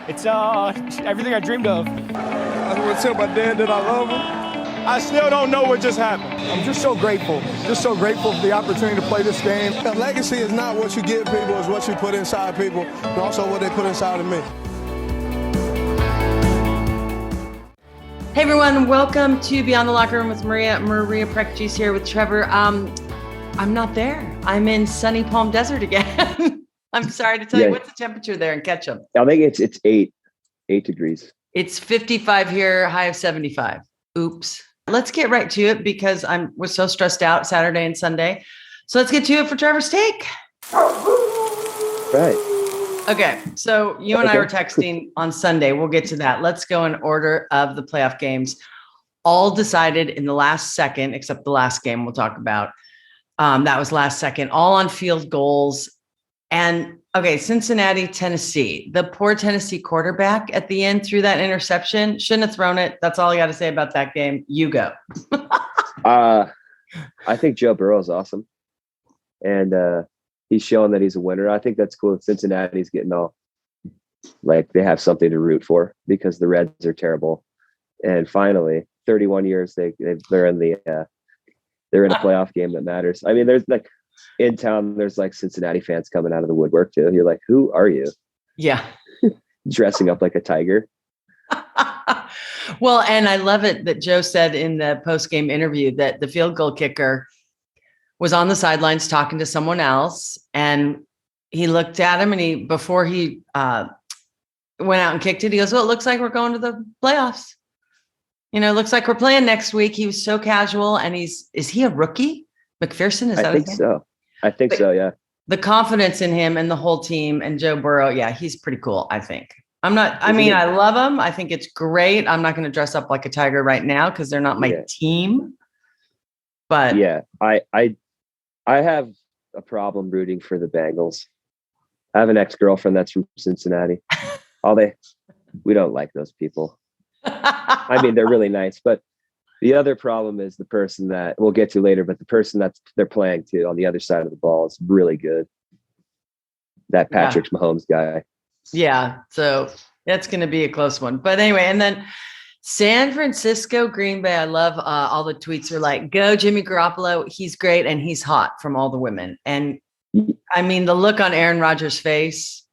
It's everything I dreamed of. I want to tell my dad that I love him. I still don't know what just happened. I'm just so grateful for the opportunity to play this game. A legacy is not what you give people, it's what you put inside people, but also what they put inside of me. Hey everyone, welcome to Beyond the Locker Room with Maria. Maria Prekji's here with Trevor. I'm not there. I'm in sunny Palm Desert again. I'm sorry to tell you, what's the temperature there in Ketchum? I think it's 8 degrees. It's 55 here, high of 75. Oops. Let's get right to it because we're so stressed out Saturday and Sunday. So let's get to it for Trevor's Take. Right. Okay. So you and I were texting on Sunday. We'll get to that. Let's go in order of the playoff games. All decided in the last second, except the last game we'll talk about. That was last second, all on field goals. And okay, Cincinnati, Tennessee, the poor Tennessee quarterback at the end threw that interception. Shouldn't have thrown it. That's all I got to say about that game. You go. I think Joe Burrow is awesome. And he's showing that he's a winner. I think that's cool. Cincinnati's getting all like they have something to root for because the Reds are terrible. And finally, 31 years, they're in a playoff game that matters. I mean, there's like in town, there's like Cincinnati fans coming out of the woodwork too. You're like, who are you? Yeah. Dressing up like a tiger. Well, and I love it that Joe said in the post-game interview that the field goal kicker was on the sidelines talking to someone else. And he looked at him and before he went out and kicked it, he goes, well, it looks like we're going to the playoffs. You know, it looks like we're playing next week. He was so casual. And is he a rookie? McPherson, is that his name? I think so, yeah. The confidence in him and the whole team and Joe Burrow, yeah, he's pretty cool, I think. I love him. I think it's great. I'm not going to dress up like a tiger right now because they're not my team. But yeah, I have a problem rooting for the Bengals. I have an ex-girlfriend that's from Cincinnati. We don't like those people. I mean, they're really nice, but the other problem is the person that we'll get to later, but the person that they're playing to on the other side of the ball is really good. That Patrick Mahomes guy. Yeah. So that's going to be a close one. But anyway, and then San Francisco, Green Bay. I love all the tweets are like, go Jimmy Garoppolo. He's great. And he's hot from all the women. And I mean, the look on Aaron Rodgers' face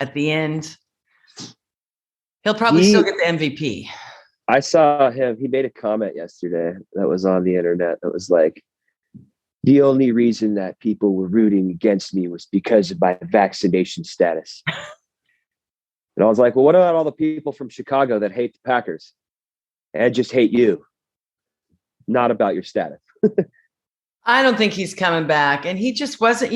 at the end, he'll probably still get the MVP. I saw him. He made a comment yesterday that was on the internet that was like, the only reason that people were rooting against me was because of my vaccination status. And I was like, well, what about all the people from Chicago that hate the Packers and just hate you? Not about your status. I don't think he's coming back. And he just wasn't,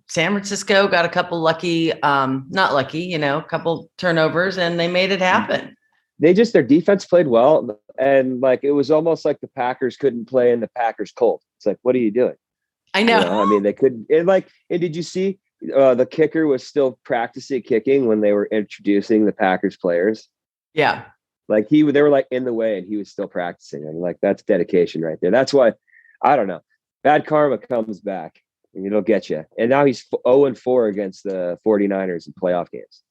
San Francisco got a couple lucky, not lucky, a couple turnovers and they made it happen. Their defense played well. And like, it was almost like the Packers couldn't play in the Packers cold. It's like, what are you doing? I know. I mean, they couldn't. And did you see the kicker was still practicing kicking when they were introducing the Packers players? Yeah. Like they were like in the way and he was still practicing. And like, that's dedication right there. That's why, I don't know. Bad karma comes back and it'll get you. And now he's 0-4 against the 49ers in playoff games.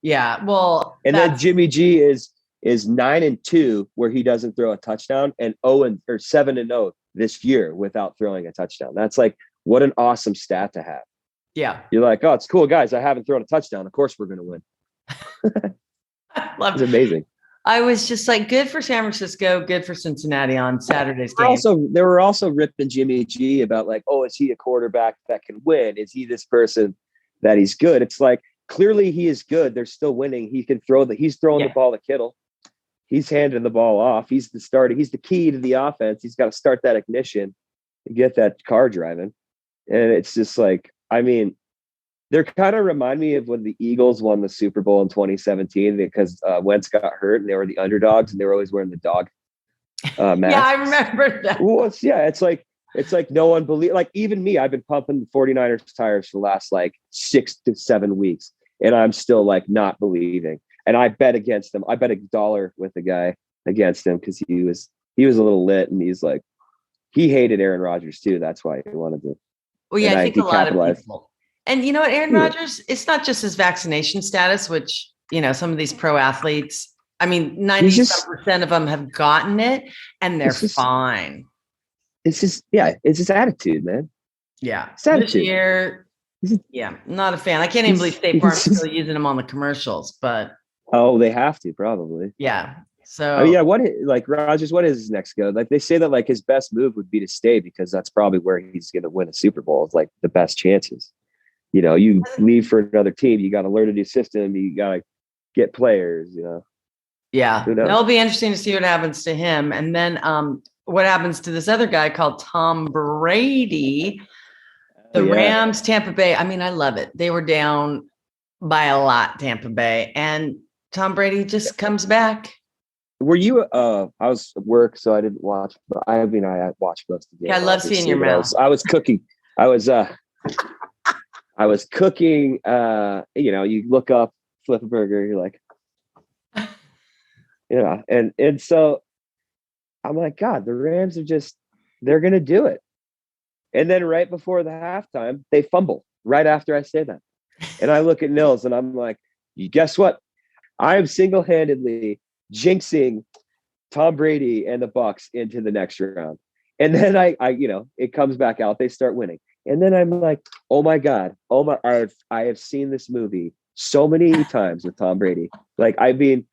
Yeah. Well, and then Jimmy G is 9-2 where he doesn't throw a touchdown and 7-0 this year without throwing a touchdown. That's like, what an awesome stat to have. Yeah. You're like, oh, it's cool, guys. I haven't thrown a touchdown. Of course we're going to win. It's amazing. I was just like, good for San Francisco, good for Cincinnati on Saturday's game. They were also ripping Jimmy G about like, oh, is he a quarterback that can win? Is he this person that he's good? It's like, clearly he is good. They're still winning. He can he's throwing the ball to Kittle. He's handing the ball off. He's the starter. He's the key to the offense. He's got to start that ignition to get that car driving. And it's just like, I mean, they're kind of remind me of when the Eagles won the Super Bowl in 2017 because Wentz got hurt and they were the underdogs and they were always wearing the dog mask. Yeah, I remember that. Well, it's like no one believe. Like even me, I've been pumping the 49ers tires for the last like 6 to 7 weeks, and I'm still like not believing. And I bet against them. I bet $1 with the guy against him because he was a little lit, and he's like he hated Aaron Rodgers too. That's why he wanted to. Well, yeah, I think a lot of people. And you know what, Aaron Rodgers, it's not just his vaccination status, which some of these pro athletes. I mean, 90% of them have gotten it and they're fine. It's just attitude, man. Yeah. It's attitude. This year, not a fan. I can't even believe State Farm's still using them on the commercials, but. Oh, they have to probably. Yeah. So. I mean, Rodgers, what is his next go? Like they say that like his best move would be to stay because that's probably where he's going to win a Super Bowl. It's like the best chances. You leave for another team, you got to learn a new system. You got to get players, Yeah. It'll be interesting to see what happens to him. And then what happens to this other guy called Tom Brady, the Rams, Tampa Bay. I mean, I love it. They were down by a lot, Tampa Bay, and Tom Brady just comes back. Were you, I was at work, so I didn't watch, but I watched most of the game. Yeah, I love seeing your mouth. I was cooking. I was cooking, you look up, flip a burger, you're like, and so I'm like, God, the Rams they're going to do it. And then right before the halftime, they fumble right after I say that. And I look at Nils and I'm like, guess what? I am single-handedly jinxing Tom Brady and the Bucs into the next round. And then I it comes back out. They start winning. And then I'm like, oh my God. I have seen this movie so many times with Tom Brady. Like, I mean,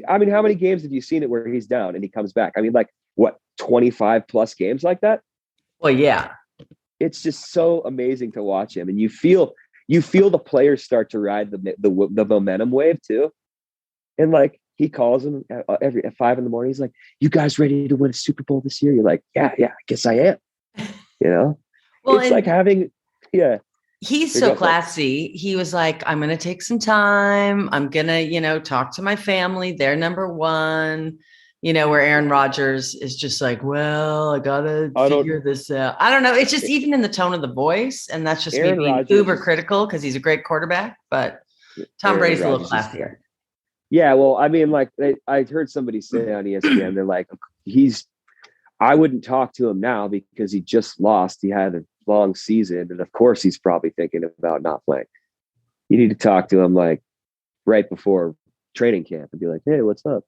how many games have you seen it where he's down and he comes back? I mean, like what, 25 plus games like that? Well, yeah. It's just so amazing to watch him. And you feel the players start to ride the momentum wave too. And like, he calls them at 5 a.m. He's like, you guys ready to win a Super Bowl this year? You're like, yeah, I guess I am. Well, it's like having, he's so classy. He was like, I'm going to take some time. I'm going to, talk to my family. They're number one, where Aaron Rodgers is just like, well, I got to figure this out. I don't know. It's just even in the tone of the voice. And that's just me being uber critical because he's a great quarterback. But Tom Brady's a little classier. Yeah. Well, I mean, like I heard somebody say on ESPN, they're like, I wouldn't talk to him now because he just lost. He had a long season. And of course he's probably thinking about not playing. You need to talk to him like right before training camp and be like, hey, what's up?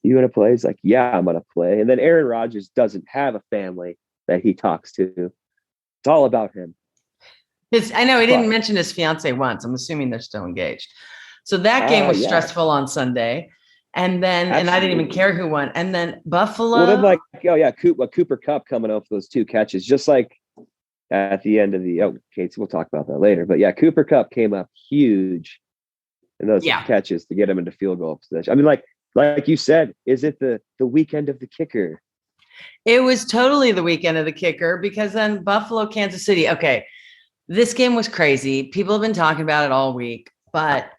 You want to play? He's like, yeah, I'm going to play. And then Aaron Rodgers doesn't have a family that he talks to. It's all about him. I know he didn't mention his fiance once. I'm assuming they're still engaged. So that game was stressful on Sunday. And then, and I didn't even care who won. And then Buffalo. Well, then like, Cooper Kupp coming off those 2 catches, just like at the end of we'll talk about that later. But yeah, Cooper Kupp came up huge in those catches to get him into field goal position. I mean, like you said, is it the weekend of the kicker? It was totally the weekend of the kicker because then Buffalo, Kansas City. Okay. This game was crazy. People have been talking about it all week, but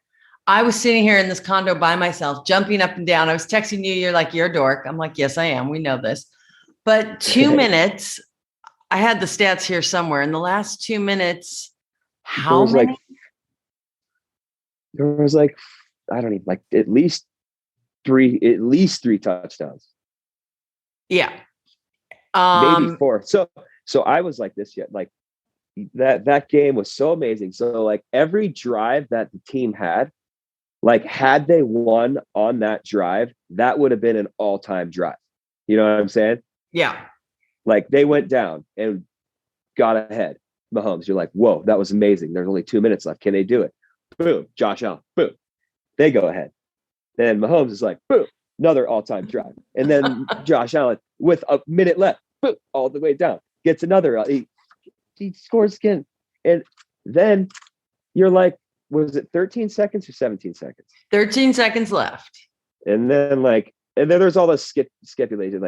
I was sitting here in this condo by myself, jumping up and down. I was texting you. You're like, you're a dork. I'm like, yes, I am. We know this. But 2 minutes, I had the stats here somewhere. In the last 2 minutes, how many? There was like, I don't even like at least three touchdowns. Yeah. Maybe 4. So I was like this yet. Like that game was so amazing. So like every drive that the team had, like had they won on that drive, that would have been an all-time drive. You know what I'm saying? Yeah. Like they went down and got ahead. Mahomes, you're like, whoa, that was amazing. There's only 2 minutes left. Can they do it? Boom. Josh Allen. Boom. They go ahead. Then Mahomes is like, boom, another all-time drive. And then Josh Allen with a minute left, boom, all the way down. Gets another. He scores again. And then you're like, was it 13 seconds or 17 seconds? 13 seconds left. And then there's all this stipulation,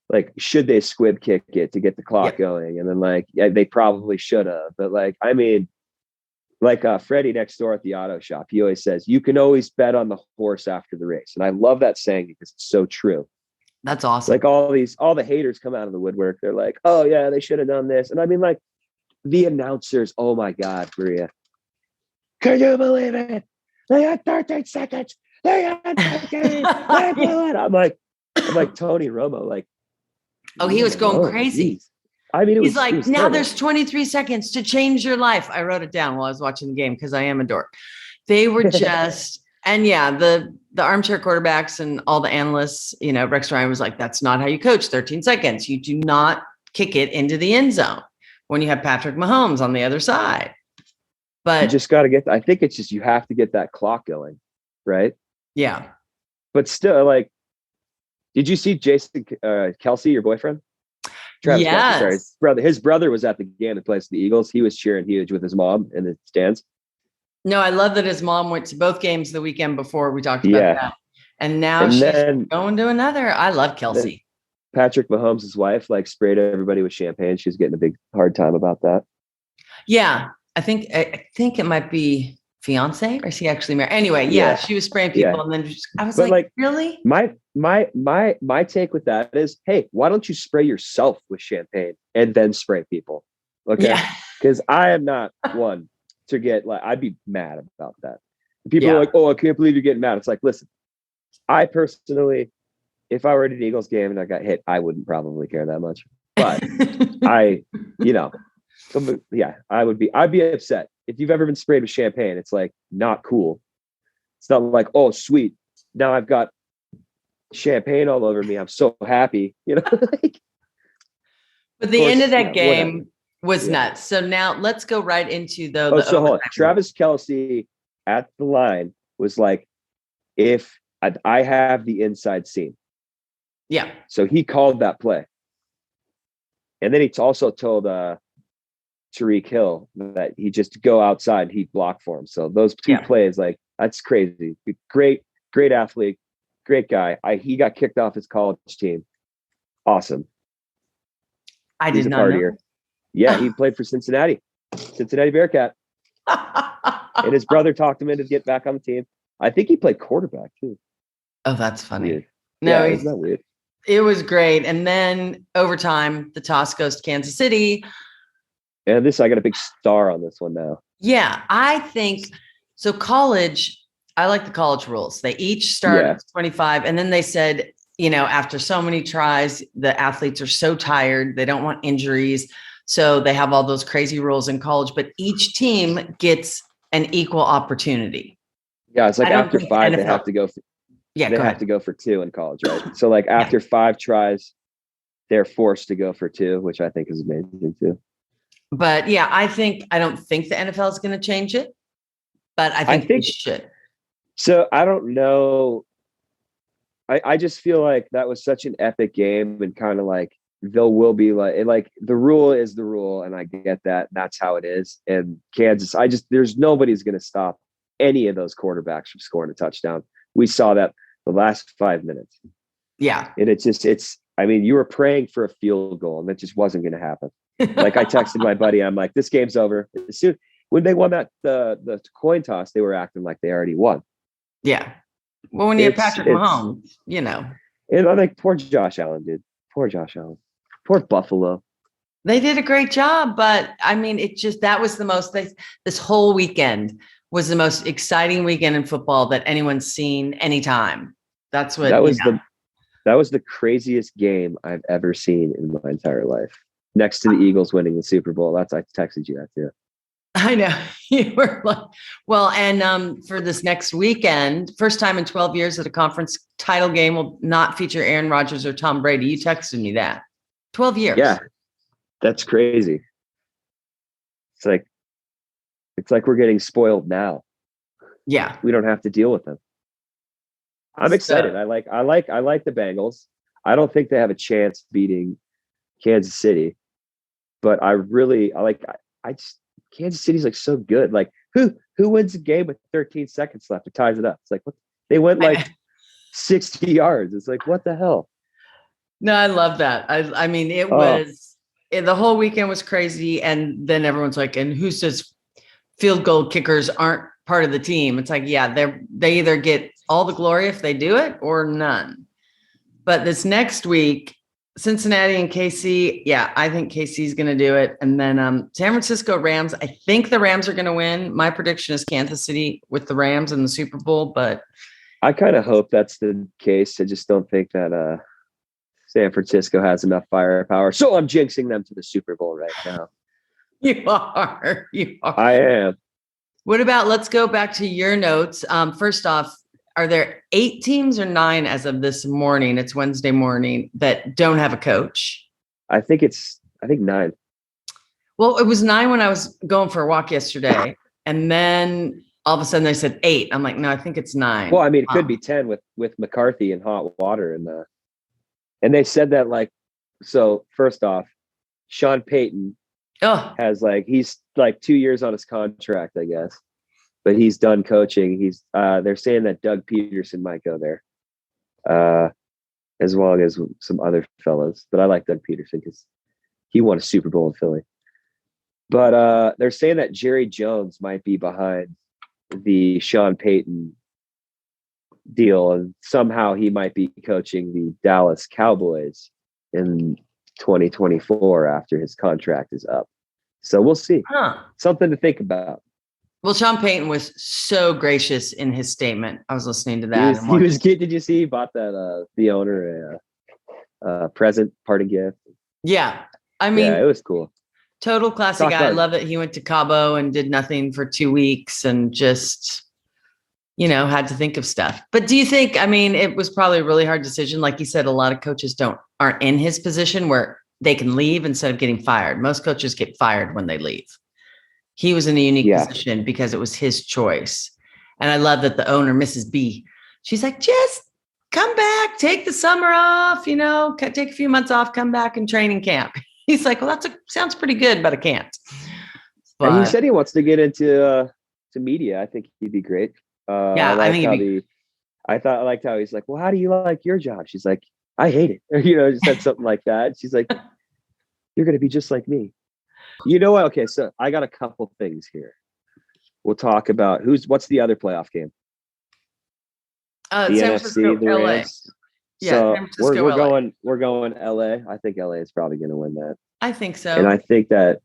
like should they squib kick it to get the clock going? And then they probably should have. But I mean, Freddie next door at the auto shop, he always says, you can always bet on the horse after the race. And I love that saying because it's so true. That's awesome. Like all the haters come out of the woodwork. They're like, oh yeah, they should have done this. And I mean, like the announcers, oh my God, Maria. Can you believe it? They had 13 seconds. They had 13. I'm like Tony Romo. Like, oh, he was going crazy. Geez. I mean, he's like, now there's 23 seconds to change your life. I wrote it down while I was watching the game because I am a dork. They were just And yeah, the armchair quarterbacks and all the analysts, Rex Ryan was like, that's not how you coach 13 seconds. You do not kick it into the end zone when you have Patrick Mahomes on the other side. But you just got to I think it's just, you have to get that clock going. Right. Yeah. But still, like, did you see Jason Kelsey, your boyfriend? Travis yes. Kelsey, sorry. His brother was at the game that plays for the Eagles. He was cheering huge with his mom in the stands. No, I love that his mom went to both games the weekend before. We talked about that. And now she's going to another. I love Kelsey. Patrick Mahomes' wife sprayed everybody with champagne. She was getting a big hard time about that. Yeah. I think it might be fiance, or is he actually married? Anyway, yeah, she was spraying people, and then I was like, really? My take with that is, hey, why don't you spray yourself with champagne and then spray people? Okay, because I am not one to get I'd be mad about that. People are like, oh, I can't believe you're getting mad. It's like, listen, I personally, if I were at an Eagles game and I got hit, I wouldn't probably care that much. But I'd be upset. If you've ever been sprayed with champagne, it's not cool. It's not like, oh, sweet, now I've got champagne all over me, I'm so happy, But the end of that game was nuts. So now let's go right into hold on. Travis Kelsey at the line was like, if I have the inside seam. Yeah. So he called that play. And then he also told Tyreek Hill that he just go outside, he'd block for him. So those two plays, that's crazy. Great athlete, great guy. He got kicked off his college team. Awesome. He's did not know. Yeah, he played for Cincinnati Bearcat. And his brother talked him into get back on the team. I think he played quarterback too. Oh, that's funny. Weird. No, isn't that weird? It was great. And then overtime, the toss goes to Kansas City. And I got a big star on this one now. Yeah, I think so. College, I like the college rules. They each start at 25. And then they said, after so many tries, the athletes are so tired. They don't want injuries. So they have all those crazy rules in college, but each team gets an equal opportunity. Yeah, it's after 5, they have to go for, have to go for 2 in college, right? So after 5 tries, they're forced to go for 2, which I think is amazing too. But yeah, I don't think the NFL is going to change it, but I think they should. So I don't know. I just feel like that was such an epic game, and kind of there will be the rule is the rule, and I get that. That's how it is. And Kansas, there's nobody's going to stop any of those quarterbacks from scoring a touchdown. We saw that the last 5 minutes. Yeah. And you were praying for a field goal, and that just wasn't going to happen. I texted my buddy, I'm like, this game's over. As soon when they won that the coin toss, they were acting like they already won. Yeah. Well, when you have Patrick Mahomes, And I think poor Josh Allen, dude. Poor Josh Allen. Poor Buffalo. They did a great job, but that was the most. This whole weekend was the most exciting weekend in football that anyone's seen anytime. That's what that was the craziest game I've ever seen in my entire life. Next to the Eagles winning the Super Bowl. I texted you that too. I know you were and for this next weekend, first time in 12 years that a conference title game will not feature Aaron Rodgers or Tom Brady. You texted me that 12 years. Yeah, that's crazy. It's like we're getting spoiled now. Yeah, we don't have to deal with them. I'm excited. I like the Bengals. I don't think they have a chance beating Kansas City, but Kansas City's so good. Who wins the game with 13 seconds left? It ties it up. It's what they went 60 yards. It's what the hell? No, I love that. It was the whole weekend was crazy, and then everyone's and who says field goal kickers aren't part of the team? It's they either get all the glory if they do it or none. But this next week, Cincinnati and KC, I think KC's going to do it. And then San Francisco Rams, I think the Rams are going to win. My prediction is Kansas City with the Rams in the Super Bowl, but I kind of hope that's the case. I just don't think that San Francisco has enough firepower. So I'm jinxing them to the Super Bowl right now. You are. I am. What about, let's go back to your notes. First off, are there 8 teams or 9 as of this morning? It's Wednesday morning that don't have a coach. I think 9. Well, it was 9 when I was going for a walk yesterday. And then all of a sudden they said 8. I'm like, no, I think it's 9. Well, I mean, it could be 10 with McCarthy and hot water. And they said that, like, so first off, Sean Payton has he's 2 years on his contract, I guess, but he's done coaching. They're saying that Doug Peterson might go there, as long as some other fellows. But I like Doug Peterson because he won a Super Bowl in Philly. But they're saying that Jerry Jones might be behind the Sean Payton deal, and somehow he might be coaching the Dallas Cowboys in 2024 after his contract is up. So we'll see. Something to think about. Well, Sean Payton was so gracious in his statement. I was listening to that. He was good. Did you see he bought that the owner a present parting gift? Yeah. I mean, it was cool. Total classy guy. I love it. He went to Cabo and did nothing for 2 weeks and just, had to think of stuff. But do you think, I mean, it was probably a really hard decision. Like you said, a lot of coaches aren't in his position where they can leave instead of getting fired. Most coaches get fired when they leave. He was in a unique position because it was his choice. And I love that the owner, Mrs. B, she's like, just come back, take the summer off, take a few months off, come back in training camp. He's like, well, sounds pretty good, but I can't. But and he said he wants to get into to media. I think he'd be great. I liked how he's like, well, how do you like your job? She's like, I hate it. Or, just said something like that. She's like, you're going to be just like me. You know what? Okay, so I got a couple things here. We'll talk about what's the other playoff game? The San Francisco, NFC, the LA. Rams. Yeah, so San Francisco, we're going LA. I think LA is probably going to win that. I think so. And I think that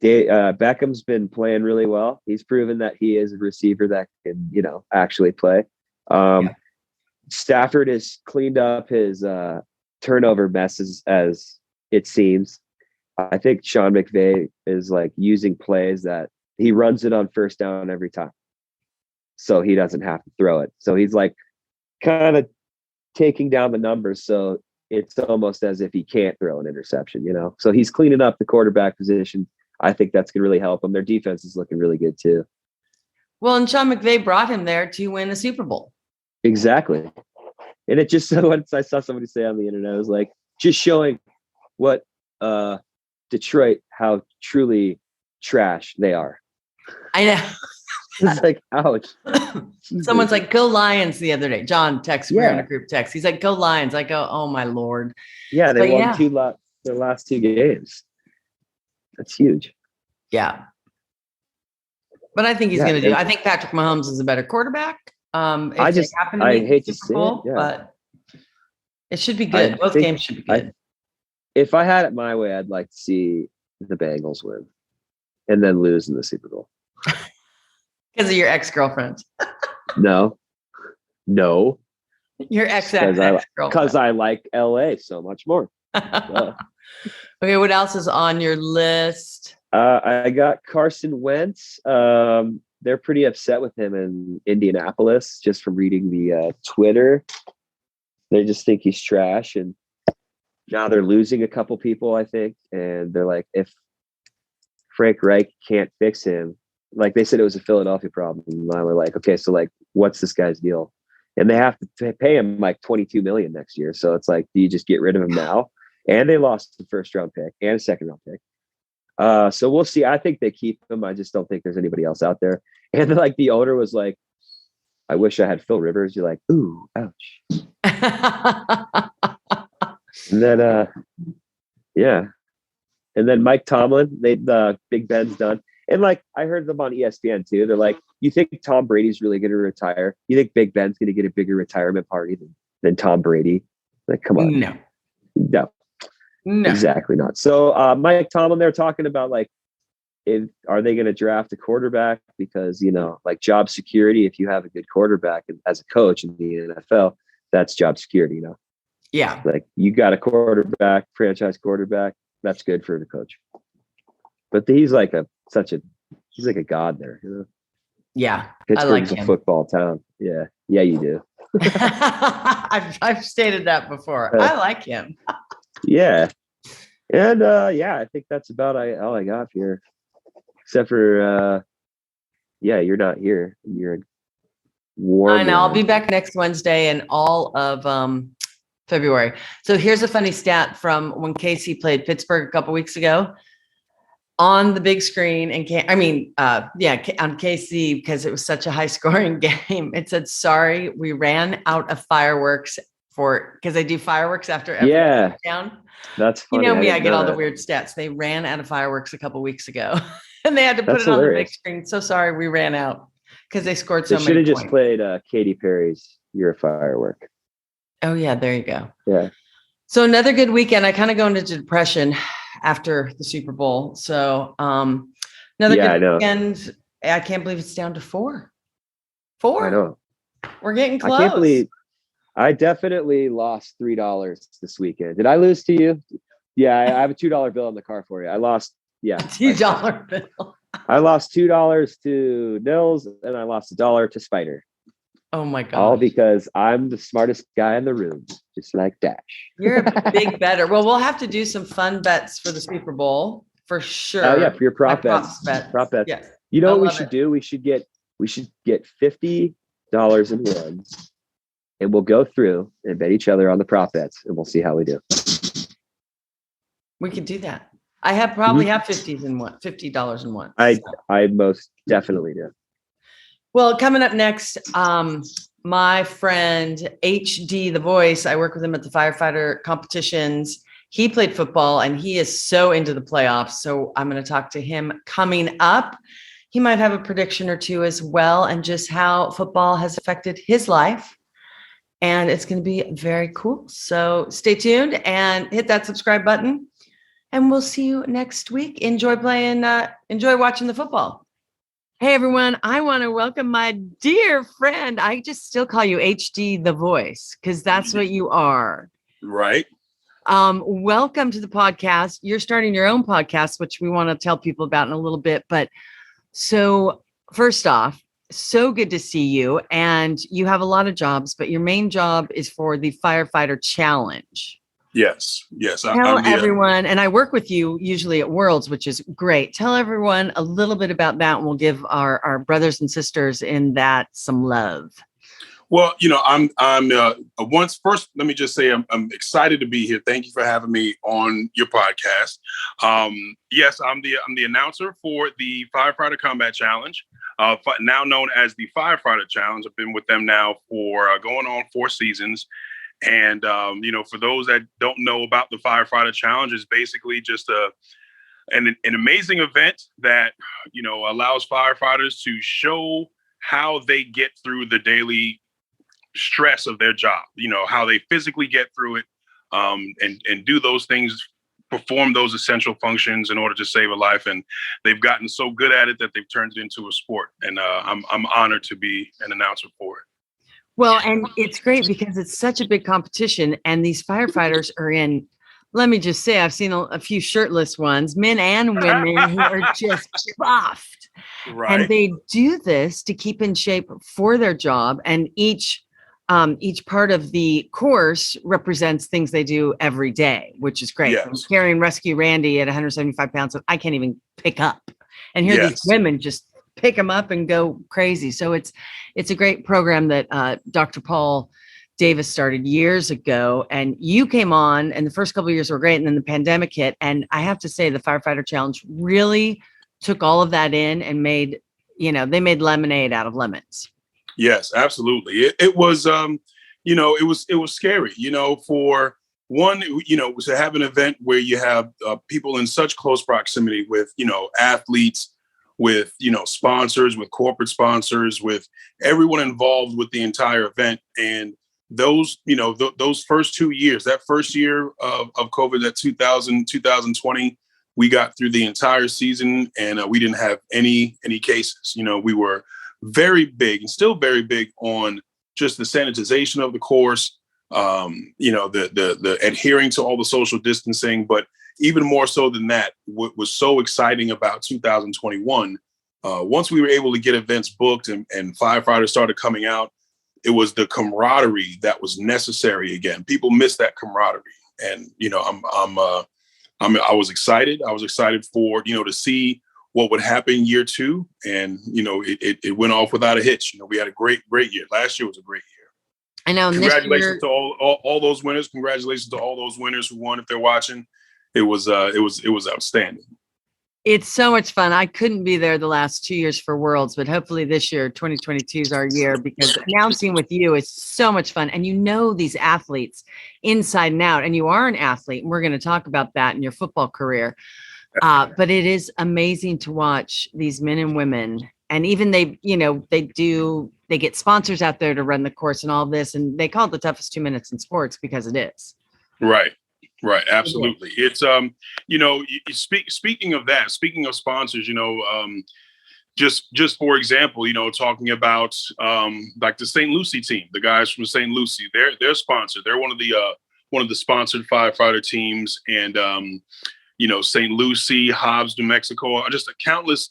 Beckham's been playing really well. He's proven that he is a receiver that can, actually play. Stafford has cleaned up his turnover messes, as it seems. I think Sean McVay is using plays that he runs it on first down every time, so he doesn't have to throw it. So he's kind of taking down the numbers, so it's almost as if he can't throw an interception, So he's cleaning up the quarterback position. I think that's going to really help them. Their defense is looking really good too. Well, and Sean McVay brought him there to win the Super Bowl. Exactly. And it just, once I saw somebody say on the internet, it was like, just showing what Detroit, how truly trash they are. I know. It's like, ouch. Someone's like, go Lions the other day. John texted me on a group text. He's like, go Lions. I go, oh my Lord. Yeah, they won their last 2 games. That's huge. Yeah. But I think he's going to do. I think Patrick Mahomes is a better quarterback. I hate to say it, but it should be good. Both games should be good. If I had it my way, I'd like to see the Bengals win and then lose in the Super Bowl. Because of your ex-girlfriend. No. Your ex-girlfriend. Because I like LA so much more. Okay, what else is on your list? I got Carson Wentz. They're pretty upset with him in Indianapolis, just from reading the Twitter. They just think he's trash, and now they're losing a couple people, I think. And they're like, if Frank Reich can't fix him, they said it was a Philadelphia problem. And I was like, okay, so what's this guy's deal? And they have to pay him $22 million next year. So it's like, do you just get rid of him now? And they lost the first round pick and a second round pick. So we'll see. I think they keep him. I just don't think there's anybody else out there. And the owner was like, I wish I had Phil Rivers. You're like, ooh, ouch. And then, And then Mike Tomlin, Big Ben's done. And I heard them on ESPN too. They're like, you think Tom Brady's really going to retire? You think Big Ben's going to get a bigger retirement party than Tom Brady? Come on. No. Exactly not. So Mike Tomlin, they're talking about are they going to draft a quarterback? Because, job security, if you have a good quarterback as a coach in the NFL, that's job security, Yeah. You got a quarterback, franchise quarterback, that's good for the coach. But he's he's like a god there. Yeah, I like Pittsburgh's a him. football town. Yeah, you do. I've stated that before. I like him. Yeah, and I think that's about all I got here, except for you're not here. You're in warm. I know. I'll be back next Wednesday and all of February. So here's a funny stat from when Casey played Pittsburgh a couple weeks ago. On the big screen, and on KC, because it was such a high scoring game, it said, sorry, we ran out of fireworks because they do fireworks after every touchdown. That's funny. You know me, I get all the weird stats. They ran out of fireworks a couple weeks ago and they had to put it on the big screen. So sorry, we ran out because they scored so many points. They should have just played Katy Perry's You're a Firework. Oh yeah, there you go. Yeah. So another good weekend. I kind of go into depression after the Super Bowl. So another good weekend. I can't believe it's down to 4. I know. We're getting close. I can't believe I definitely lost $3 this weekend. Did I lose to you? Yeah, I have a $2 bill in the car for you. I lost, $2 bill. I lost $2 to Nils and I lost $1 to Spider. Oh my God. All because I'm the smartest guy in the room, just like Dash. You're a big better. Well, we'll have to do some fun bets for the Super Bowl for sure. Oh yeah, for your prop bets. Prop bets. Yes. You know what we should do? We should get $50 in ones, and we'll go through and bet each other on the prop bets, and we'll see how we do. We could do that. I probably have $50 in one. I most definitely do. Well, coming up next, my friend HD, the voice, I work with him at the firefighter competitions. He played football and he is so into the playoffs. So I'm going to talk to him coming up. He might have a prediction or two as well, and just how football has affected his life. And it's going to be very cool. So stay tuned and hit that subscribe button. And we'll see you next week. Enjoy watching the football. Hey, everyone. I want to welcome my dear friend. I just still call you HD the voice because that's what you are. Right. Welcome to the podcast. You're starting your own podcast, which we want to tell people about in a little bit. But so first off, so good to see you. And you have a lot of jobs, but your main job is for the Firefighter Challenge. Yes. Tell everyone, and I work with you usually at Worlds, which is great. Tell everyone a little bit about that, and we'll give our brothers and sisters in that some love. Well, first, let me just say I'm excited to be here. Thank you for having me on your podcast. Yes, I'm the announcer for the Firefighter Combat Challenge, now known as the Firefighter Challenge. I've been with them now for going on 4 seasons. And, for those that don't know about the Firefighter Challenge, it's basically just an amazing event that, allows firefighters to show how they get through the daily stress of their job, how they physically get through it, and do those things, perform those essential functions in order to save a life. And they've gotten so good at it that they've turned it into a sport. And I'm honored to be an announcer for it. Well, and it's great because it's such a big competition, and these firefighters are in, let me just say, I've seen a few shirtless ones, men and women, who are just buffed. Right. And they do this to keep in shape for their job. And each part of the course represents things they do every day, which is great. Yes. I'm carrying Rescue Randy at 175 pounds that I can't even pick up. And here these women just pick them up and go crazy. So it's a great program that Dr. Paul Davis started years ago, and you came on, and the first couple of years were great, and then the pandemic hit. And I have to say the Firefighter Challenge really took all of that in and made lemonade out of lemons. Yes, absolutely. It was, it was scary, for one, to have an event where you have people in such close proximity with, athletes, with, sponsors, with corporate sponsors, with everyone involved with the entire event. And those, those first 2 years, that first year of COVID, that 2020, we got through the entire season and we didn't have any cases. We were very big and still very big on just the sanitization of the course, the adhering to all the social distancing, but even more so than that, what was so exciting about 2021 once we were able to get events booked and firefighters started coming out, it was the camaraderie that was necessary again. People miss that camaraderie. And, I was excited. I was excited for, to see what would happen year 2. And, it went off without a hitch. We had a great year. Last year was a great year. I know. Congratulations to all those winners. Congratulations to all those winners who won. If they're watching, it was outstanding. It's so much fun. I couldn't be there the last 2 years for Worlds, but hopefully this year, 2022 is our year, because announcing with you is so much fun. And these athletes inside and out, and you are an athlete, and we're going to talk about that in your football career. But it is amazing to watch these men and women. And even they get sponsors out there to run the course and all this, and they call it the toughest 2 minutes in sports because it is. Right. Absolutely. It's, speaking of that, speaking of sponsors, just for example, talking about like the St. Lucie team, the guys from St. Lucie, they're sponsored. They're one of the sponsored firefighter teams, and St. Lucie, Hobbs, New Mexico, just countless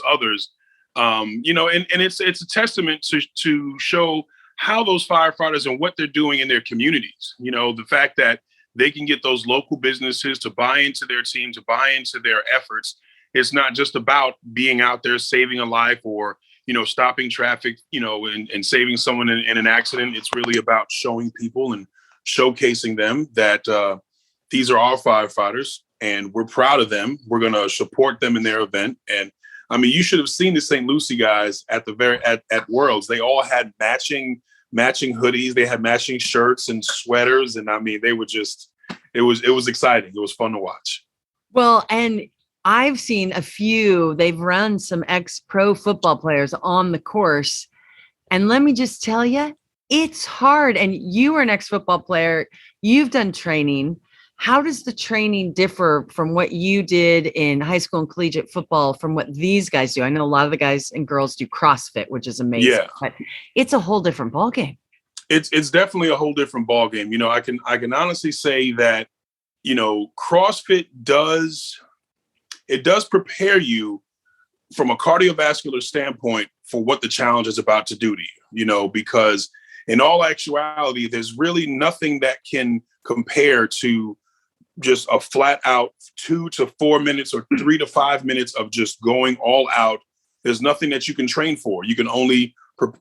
others. And it's a testament to show how those firefighters and what they're doing in their communities. The fact that they can get those local businesses to buy into their team, to buy into their efforts. It's not just about being out there saving a life or, stopping traffic, and saving someone in an accident. It's really about showing people and showcasing them that these are our firefighters and we're proud of them. We're going to support them in their event. And you should have seen the St. Lucie guys at Worlds. They all had matching hoodies. They had matching shirts and sweaters. And they were just, it was exciting. It was fun to watch. Well, and I've seen a few, they've run some ex-pro football players on the course. And let me just tell you, it's hard. And you were an ex-football player. You've done training. How does the training differ from what you did in high school and collegiate football from what these guys do? I know a lot of the guys and girls do CrossFit, which is amazing, but it's a whole different ballgame. It's definitely a whole different ballgame. I can honestly say that, CrossFit does prepare you from a cardiovascular standpoint for what the challenge is about to do to you, because in all actuality, there's really nothing that can compare to just a flat out 2 to 4 minutes or 3 to 5 minutes of just going all out. There's nothing that you can train for. You can only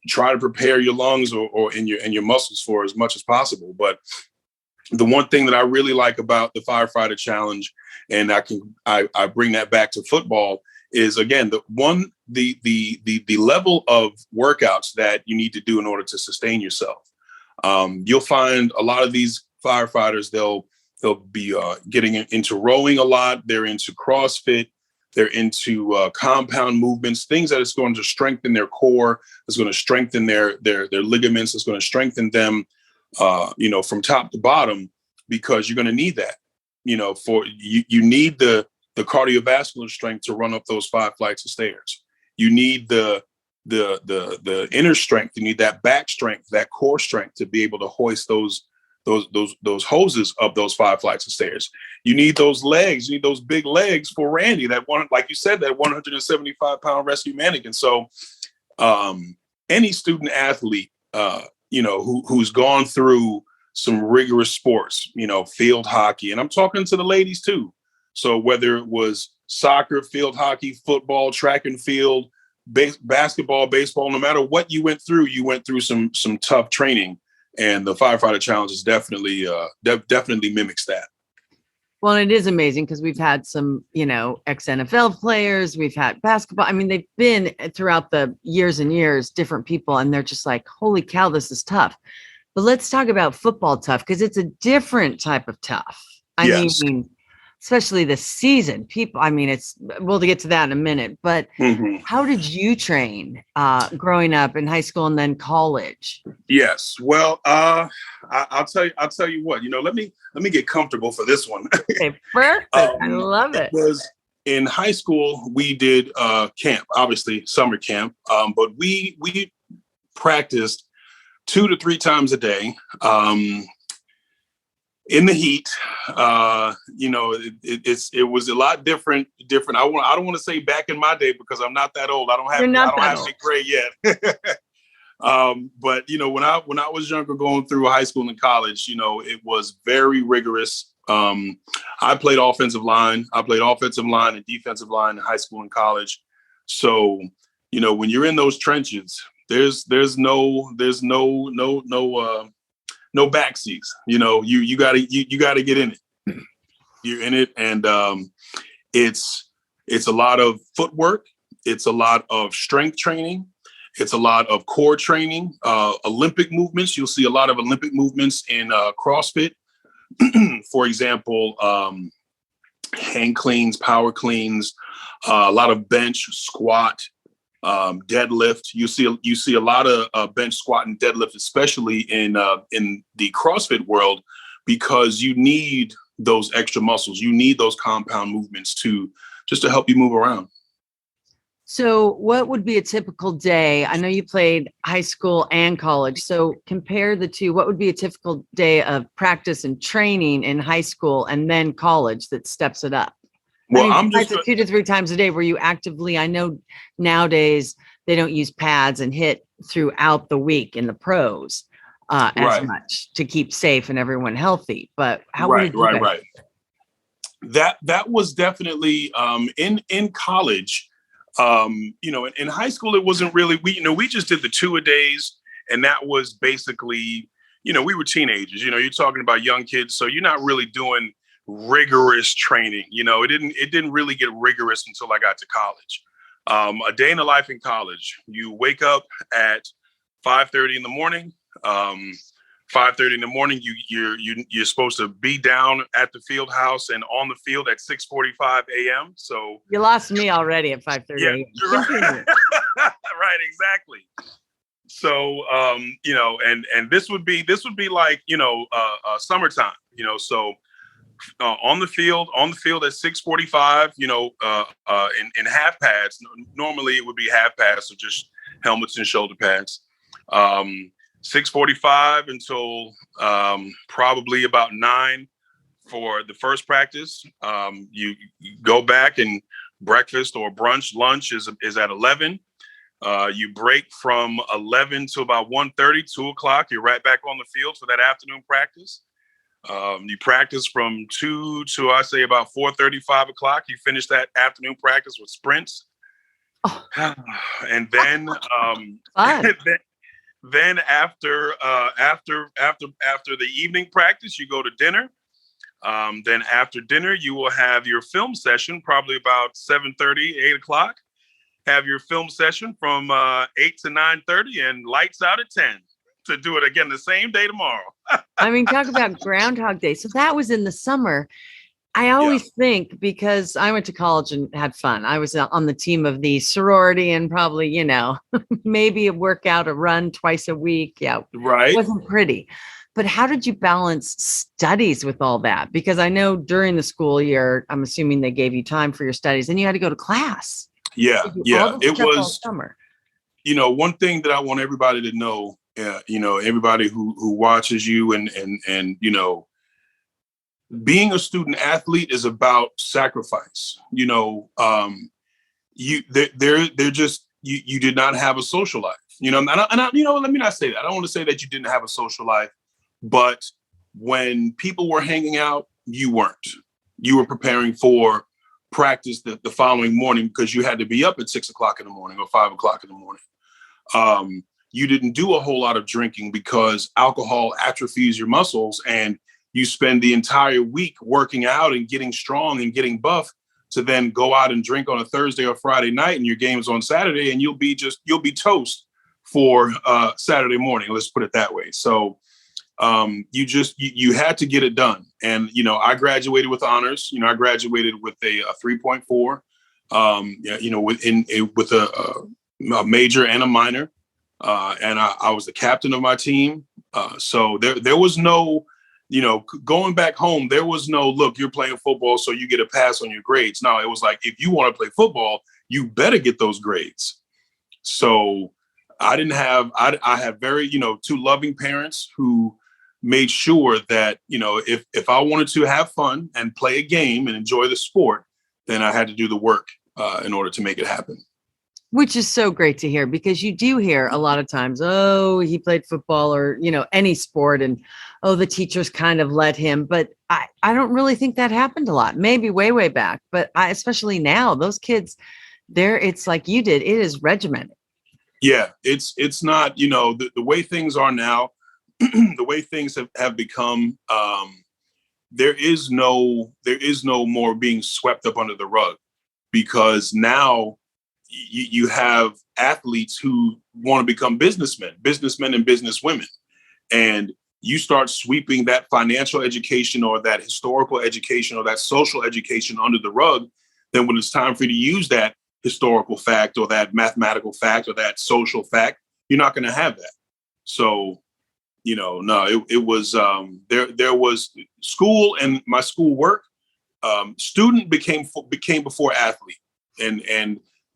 try to prepare your lungs or in your muscles for as much as possible. But the one thing that I really like about the firefighter challenge, and I bring that back to football, is again the level of workouts that you need to do in order to sustain yourself. You'll find a lot of these firefighters, they'll be getting into rowing a lot. They're into CrossFit. They're into compound movements, things that is going to strengthen their core, is going to strengthen their ligaments, is going to strengthen them, from top to bottom, because you're going to need that. You need the cardiovascular strength to run up those 5 flights of stairs. You need the inner strength. You need that back strength, that core strength to be able to hoist those hoses up those 5 flights of stairs. You need those legs. You need those big legs for Randy, that one, like you said, that 175-pound rescue mannequin. So any student athlete, who's gone through some rigorous sports, field hockey, and I'm talking to the ladies too. So whether it was soccer, field hockey, football, track and field, basketball, baseball, no matter what you went through some tough training. And the firefighter challenge is definitely mimics that. Well, it is amazing because we've had some, ex-NFL players, we've had basketball. They've been throughout the years and years, different people, and they're just like, holy cow, this is tough. But let's talk about football tough, because it's a different type of tough. Yes. Especially this season, we'll get to that in a minute, but How did you train growing up in high school and then college? Yes. Well, I'll tell you what, let me get comfortable for this one. Okay, perfect. I love it. Because in high school, we did camp, obviously summer camp, but we practiced 2 to 3 times a day. in the heat. It was a lot different. I don't want to say back in my day because I'm not that old. I don't have big gray yet. But when I was younger, going through high school and college, it was very rigorous. I played offensive line. I played offensive line and defensive line in high school and college. So, when you're in those trenches, there's no backseas. You gotta get in it. You're in it, and it's a lot of footwork. It's a lot of strength training. It's a lot of core training. Olympic movements. You'll see a lot of Olympic movements in CrossFit. For example, hang cleans, power cleans, a lot of bench, squat, deadlift. You see a lot of bench, squat, and deadlift, especially in the CrossFit world, because you need those extra muscles. You need those compound movements to help you move around. So what would be a typical day? I know you played high school and college. So compare the two. What would be a typical day of practice and training in high school and then college that steps it up? Well, I'm just 2 to 3 times a day where you actively, I know nowadays they don't use pads and hit throughout the week in the pros as much to keep safe and everyone healthy. But how would you right. That was definitely in college. In high school, it wasn't really, we just did the 2-a-days, and that was basically, we were teenagers, you're talking about young kids. So you're not really doing rigorous training. It didn't really get rigorous until I got to college. A day in the life in college, you wake up at 5:30 in the morning. 5:30 in the morning, you're supposed to be down at the field house and on the field at 6:45 a.m. So you lost me already at 5:30. Yeah, right. Right, exactly. So and this would be like summertime. So on the field at 6:45. In half pads. Normally it would be half pads, so just helmets and shoulder pads. 6:45 until probably about 9 for the first practice. You go back and breakfast or brunch, lunch is at 11. You break from 11 to about 1:30, 2 o'clock. You're right back on the field for that afternoon practice. You practice from 2 to, I say, about 4:30, 5 o'clock. You finish that afternoon practice with sprints. Oh. And then Then after the evening practice, you go to dinner. Then after dinner, you will have your film session, probably about 7:30, 8 o'clock. Have your film session from 8 to 9:30, and lights out at 10 to do it again the same day tomorrow. I mean, talk about Groundhog Day. So that was in the summer. I always think, because I went to college and had fun. I was on the team of the sorority and probably, maybe a workout, a run twice a week. Yeah. Right. It wasn't pretty. But how did you balance studies with all that? Because I know during the school year, I'm assuming they gave you time for your studies and you had to go to class. Yeah. It was summer. One thing that I want everybody to know, everybody who watches you and being a student athlete is about sacrifice. You did not have a social life. Let me not say that. I don't want to say that you didn't have a social life, but when people were hanging out, you weren't. You were preparing for practice the following morning because you had to be up at 6 o'clock in the morning or 5 o'clock in the morning. You didn't do a whole lot of drinking because alcohol atrophies your muscles, and you spend the entire week working out and getting strong and getting buff to then go out and drink on a Thursday or Friday night, and your game's on Saturday, and you'll be toast for Saturday morning. Let's put it that way. So you had to get it done. And, I graduated with honors. I graduated with a 3.4, with a major and a minor. And I was the captain of my team. So there was no, going back home, there was no, look, you're playing football, so you get a pass on your grades. No, it was like, if you want to play football, you better get those grades. So I had very, two loving parents who made sure that, if I wanted to have fun and play a game and enjoy the sport, then I had to do the work in order to make it happen. Which is so great to hear, because you do hear a lot of times, oh, he played football or, any sport, and, oh, the teachers kind of let him. But I don't really think that happened a lot, maybe way, way back. But especially now, those kids it's like you did. It is regimented. Yeah, it's not, the way things are now, the way things have become, there is no more being swept up under the rug, because now you have athletes who want to become businessmen and businesswomen. And you start sweeping that financial education or that historical education or that social education under the rug. Then when it's time for you to use that historical fact or that mathematical fact or that social fact, you're not going to have that. So, no, it was, there was school and my school work. Student became before athlete, and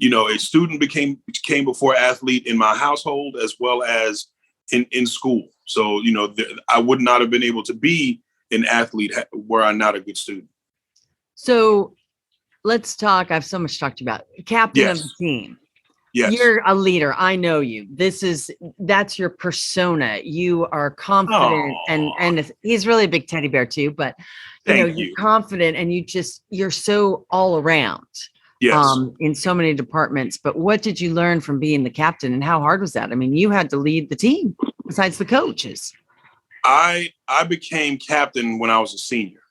a student became before athlete in my household as well as in school. So, I would not have been able to be an athlete were I not a good student. So let's talk. I have so much to talk to you about. Captain of the team. Yes. You're a leader. I know you. That's your persona. You are confident, and he's really a big teddy bear too, but you're confident, and you're so all around. Yes. In so many departments. But what did you learn from being the captain, and how hard was that? I mean, you had to lead the team besides the coaches. I became captain when I was a senior.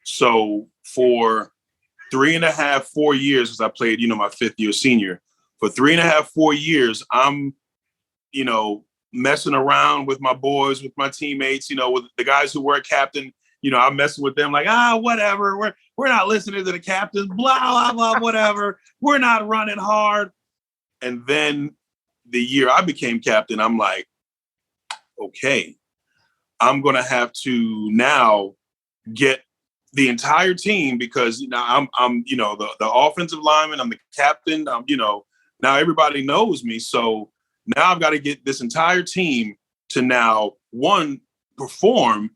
So for 3.5, 4 years, as I played, my 5th year senior, for 3.5, 4 years, I'm, messing around with my boys, with my teammates, with the guys who were captain. I'm messing with them like, whatever. We're not listening to the captain, blah, blah, blah, whatever. We're not running hard. And then the year I became captain, I'm like, okay, I'm going to have to now get the entire team, because I'm the offensive lineman, I'm the captain, now everybody knows me. So now I've got to get this entire team to now, one, perform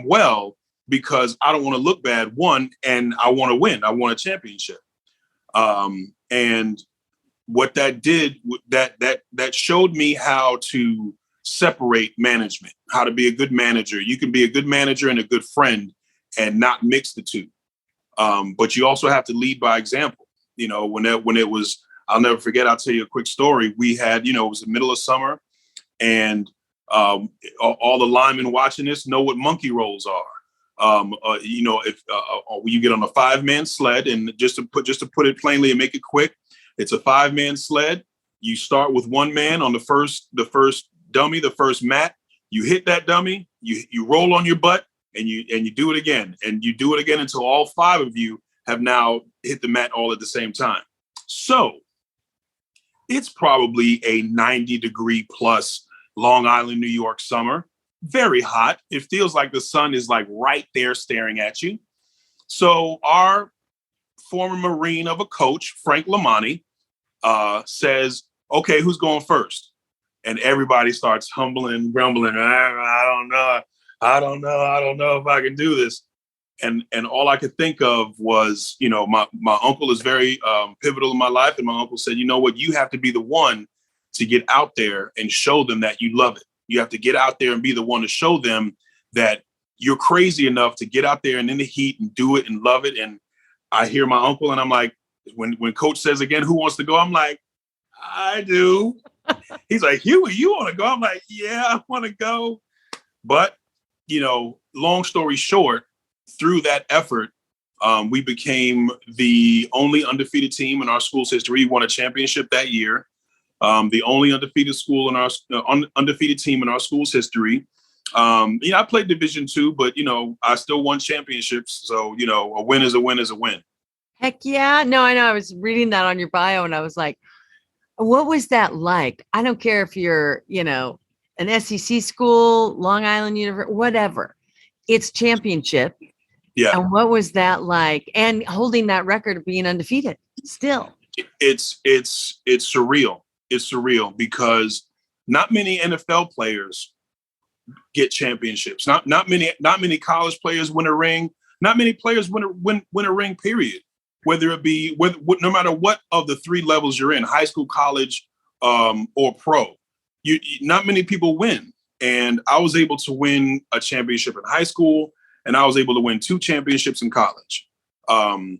well, because I don't want to look bad, one, and I want to win. I want a championship. And what that did, that showed me how to separate management, how to be a good manager. You can be a good manager and a good friend and not mix the two. But you also have to lead by example. When it was, I'll never forget, I'll tell you a quick story. We had, it was the middle of summer, and all the linemen watching this know what monkey rolls are. If you get on a 5-man sled, and just to put it plainly and make it quick, it's a 5-man sled. You start with one man on the first dummy, the first mat. You hit that dummy, you roll on your butt, and you do it again, and you do it again until all 5 of you have now hit the mat all at the same time. So it's probably a 90-degree plus Long Island, New York summer. Very hot. It feels like the sun is like right there staring at you. So our former Marine of a coach, Frank Lamonti, says, okay, who's going first? And everybody starts humbling, grumbling. I don't know if I can do this. And all I could think of was, my uncle is very pivotal in my life. And my uncle said, you know what, you have to be the one to get out there and show them that you love it. You have to get out there and be the one to show them that you're crazy enough to get out there and in the heat and do it and love it. And I hear my uncle, and I'm like, when coach says again, who wants to go? I'm like, I do. He's like, Huey, you want to go? I'm like, yeah, I want to go. But, long story short, through that effort, we became the only undefeated team in our school's history. We won a championship that year. The only undefeated undefeated team in our school's history. I played Division II, but I still won championships. So a win is a win is a win. Heck yeah! No, I know. I was reading that on your bio, and I was like, "What was that like?" I don't care if you're, an SEC school, Long Island University, whatever. It's championship. Yeah. And what was that like? And holding that record of being undefeated still. It's surreal. It's surreal because not many NFL players get championships. Not many college players win a ring. Not many players win a ring. Period. Whether it be no matter what of the three levels you're in, high school, college, or pro, not many people win. And I was able to win a championship in high school, and I was able to win 2 championships in college. And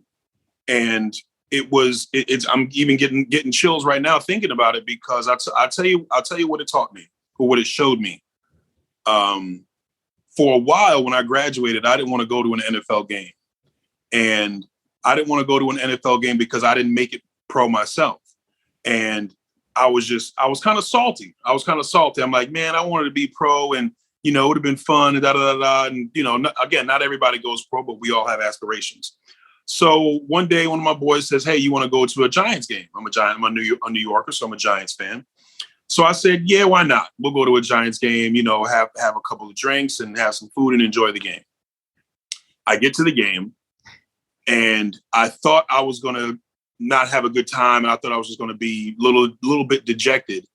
I'm even getting chills right now thinking about it, because I'll tell you what it taught me, or what it showed me. For a while when I graduated, I didn't want to go to an NFL game, and I didn't want to go to an NFL game because I didn't make it pro myself. And I was kind of salty. I'm like, man, I wanted to be pro, and, it would have been fun, and And, again, not everybody goes pro, but we all have aspirations. So one day, one of my boys says, hey, you want to go to a Giants game? I'm a New Yorker, so I'm a Giants fan. So I said, yeah, why not? We'll go to a Giants game, have a couple of drinks and have some food and enjoy the game. I get to the game, and I thought I was going to not have a good time, and I thought I was just going to be a little bit dejected.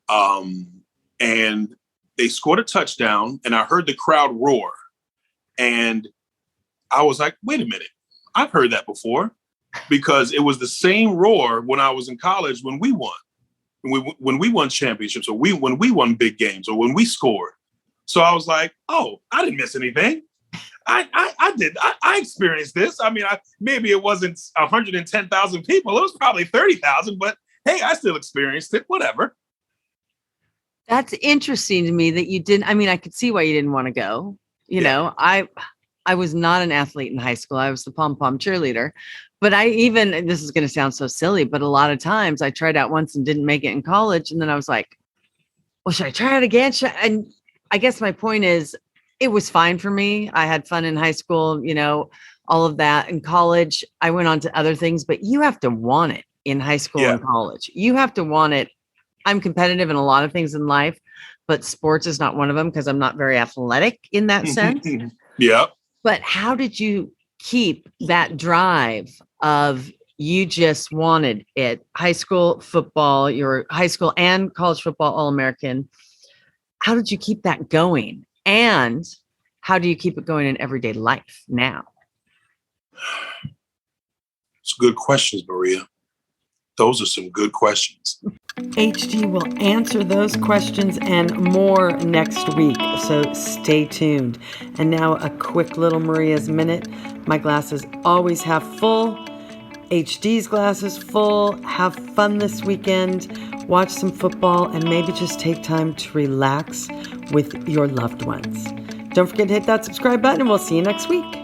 And they scored a touchdown, and I heard the crowd roar. And I was like, wait a minute, I've heard that before, because it was the same roar when I was in college when we won. When we won championships, or when we won big games, or when we scored. So I was like, oh, I didn't miss anything. I experienced this. I mean, maybe it wasn't 110,000 people. It was probably 30,000, but hey, I still experienced it. Whatever. That's interesting to me that you didn't. I mean, I could see why you didn't want to go. I was not an athlete in high school. I was the pom-pom cheerleader. But this is going to sound so silly, but a lot of times I tried out once and didn't make it in college. And then I was like, well, should I try it again? And I guess my point is, it was fine for me. I had fun in high school, all of that. In college, I went on to other things, but you have to want it in high school and college. You have to want it. I'm competitive in a lot of things in life, but sports is not one of them, because I'm not very athletic in that sense. Yeah. But how did you keep that drive of you just wanted it? High school football, your high school and college football All-American. How did you keep that going? And how do you keep it going in everyday life now? It's good questions, Maria. Those are some good questions. HD will answer those questions and more next week, so stay tuned. And now a quick little Maria's Minute. My glasses always half full. HD's glasses full. Have fun this weekend. Watch some football, and maybe just take time to relax with your loved ones. Don't forget to hit that subscribe button, and we'll see you next week.